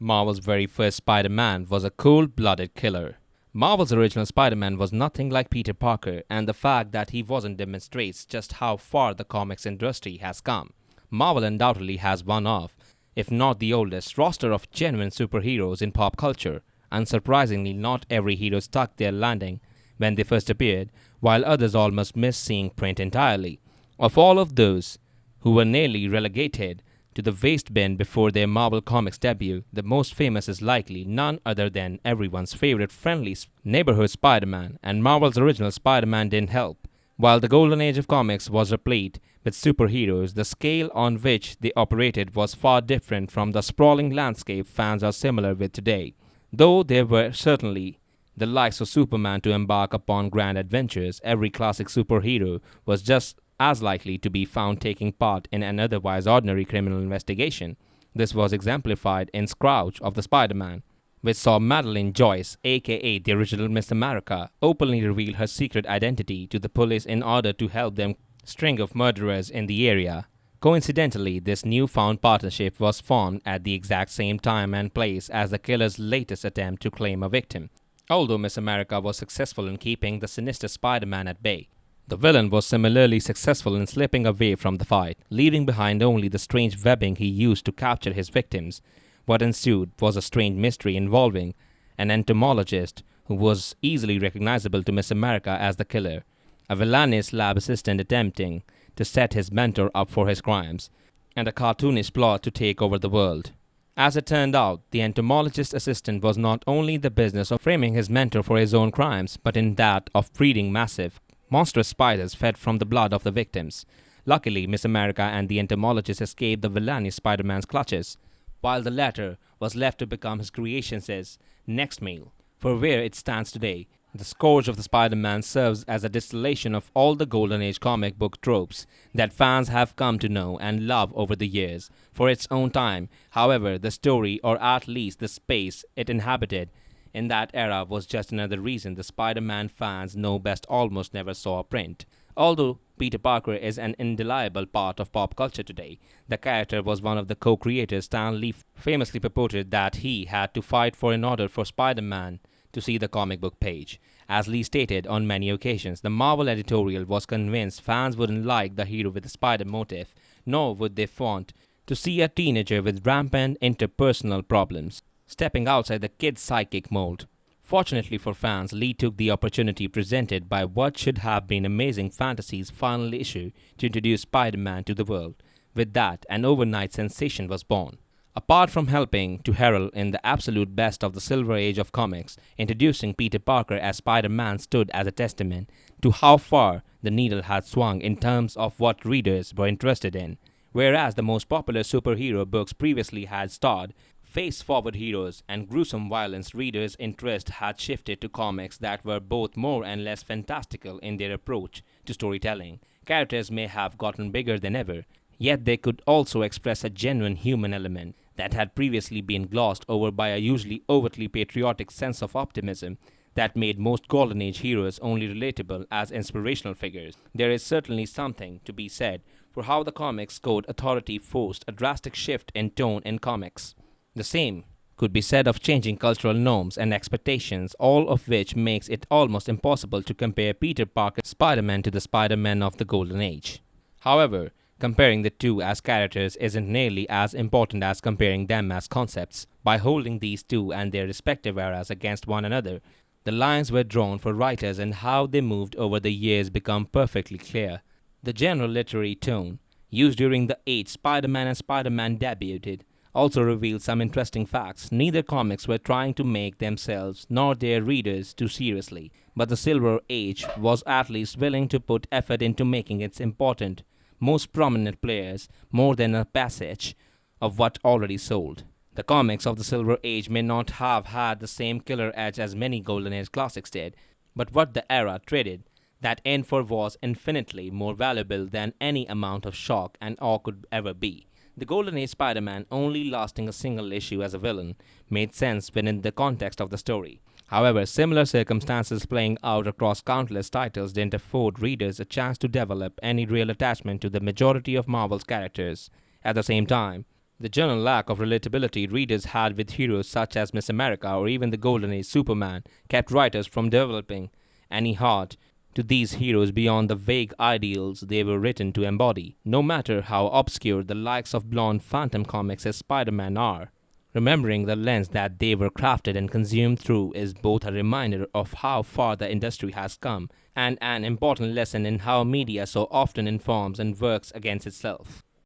Marvel's very first Spider-Man was a cold-blooded killer. Marvel's original Spider-Man was nothing like Peter Parker, and the fact that he wasn't demonstrates just how far the comics industry has come. Marvel undoubtedly has one of, if not the oldest, roster of genuine superheroes in pop culture. Unsurprisingly, not every hero stuck their landing when they first appeared, while others almost missed seeing print entirely. Of all of those who were nearly relegated to the waste bin before their Marvel Comics debut, the most famous is likely none other than everyone's favorite friendly neighborhood Spider-Man, and Marvel's original Spider-Man didn't help. While the golden age of comics was replete with superheroes, the scale on which they operated was far different from the sprawling landscape fans are similar with today. Though there were certainly the likes of Superman to embark upon grand adventures, every classic superhero was just as likely to be found taking part in an otherwise ordinary criminal investigation. This was exemplified in Scourge of the Spider-Man, which saw Madeline Joyce, aka the original Miss America, openly reveal her secret identity to the police in order to help them string of murderers in the area. Coincidentally, this newfound partnership was formed at the exact same time and place as the killer's latest attempt to claim a victim. Although Miss America was successful in keeping the sinister Spider-Man at bay, the villain was similarly successful in slipping away from the fight, leaving behind only the strange webbing he used to capture his victims. What ensued was a strange mystery involving an entomologist who was easily recognizable to Miss America as the killer, a villainous lab assistant attempting to set his mentor up for his crimes, and a cartoonish plot to take over the world. As it turned out, the entomologist's assistant was not only in the business of framing his mentor for his own crimes, but in that of breeding massive, monstrous spiders fed from the blood of the victims. Luckily, Miss America and the entomologist escaped the villainous Spider-Man's clutches, while the latter was left to become his creation's next meal. For where it stands today, the Scourge of the Spider-Man serves as a distillation of all the Golden Age comic book tropes that fans have come to know and love over the years. For its own time, however, the story, or at least the space it inhabited, in that era was just another reason the Spider-Man fans know best almost never saw a print. Although Peter Parker is an indelible part of pop culture today, the character was one of the co-creators. Stan Lee famously purported that he had to fight for in order for Spider-Man to see the comic book page. As Lee stated on many occasions, the Marvel editorial was convinced fans wouldn't like the hero with the spider motif, nor would they want to see a teenager with rampant interpersonal problems, stepping outside the kid's psychic mold. Fortunately for fans, Lee took the opportunity presented by what should have been Amazing Fantasy's final issue to introduce Spider-Man to the world. With that, an overnight sensation was born. Apart from helping to herald in the absolute best of the Silver Age of comics, introducing Peter Parker as Spider-Man stood as a testament to how far the needle had swung in terms of what readers were interested in. Whereas the most popular superhero books previously had starred face-forward heroes and gruesome violence, readers' interest had shifted to comics that were both more and less fantastical in their approach to storytelling. Characters may have gotten bigger than ever, yet they could also express a genuine human element that had previously been glossed over by a usually overtly patriotic sense of optimism that made most Golden Age heroes only relatable as inspirational figures. There is certainly something to be said for how the Comics Code Authority forced a drastic shift in tone in comics. The same could be said of changing cultural norms and expectations, all of which makes it almost impossible to compare Peter Parker's Spider-Man to the Spider-Man of the Golden Age. However, comparing the two as characters isn't nearly as important as comparing them as concepts. By holding these two and their respective eras against one another, the lines were drawn for writers and how they moved over the years become perfectly clear. The general literary tone used during the age Spider-Man and Spider-Man debuted also revealed some interesting facts. Neither comics were trying to make themselves nor their readers too seriously, but the Silver Age was at least willing to put effort into making its important most prominent players more than a passage of what already sold. The comics of the Silver Age may not have had the same killer edge as many Golden Age classics did, but what the era traded that in for was infinitely more valuable than any amount of shock and awe could ever be. The Golden Age Spider-Man only lasting a single issue as a villain made sense within the context of the story. However, similar circumstances playing out across countless titles didn't afford readers a chance to develop any real attachment to the majority of Marvel's characters. At the same time, The general lack of relatability readers had with heroes such as Miss America or even the Golden Age Superman kept writers from developing any heart to these heroes beyond the vague ideals they were written to embody, no matter how obscure the likes of blonde Phantom comics as Spider-Man are. Remembering the lens that they were crafted and consumed through is both a reminder of how far the industry has come and an important lesson in how media so often informs and works against itself.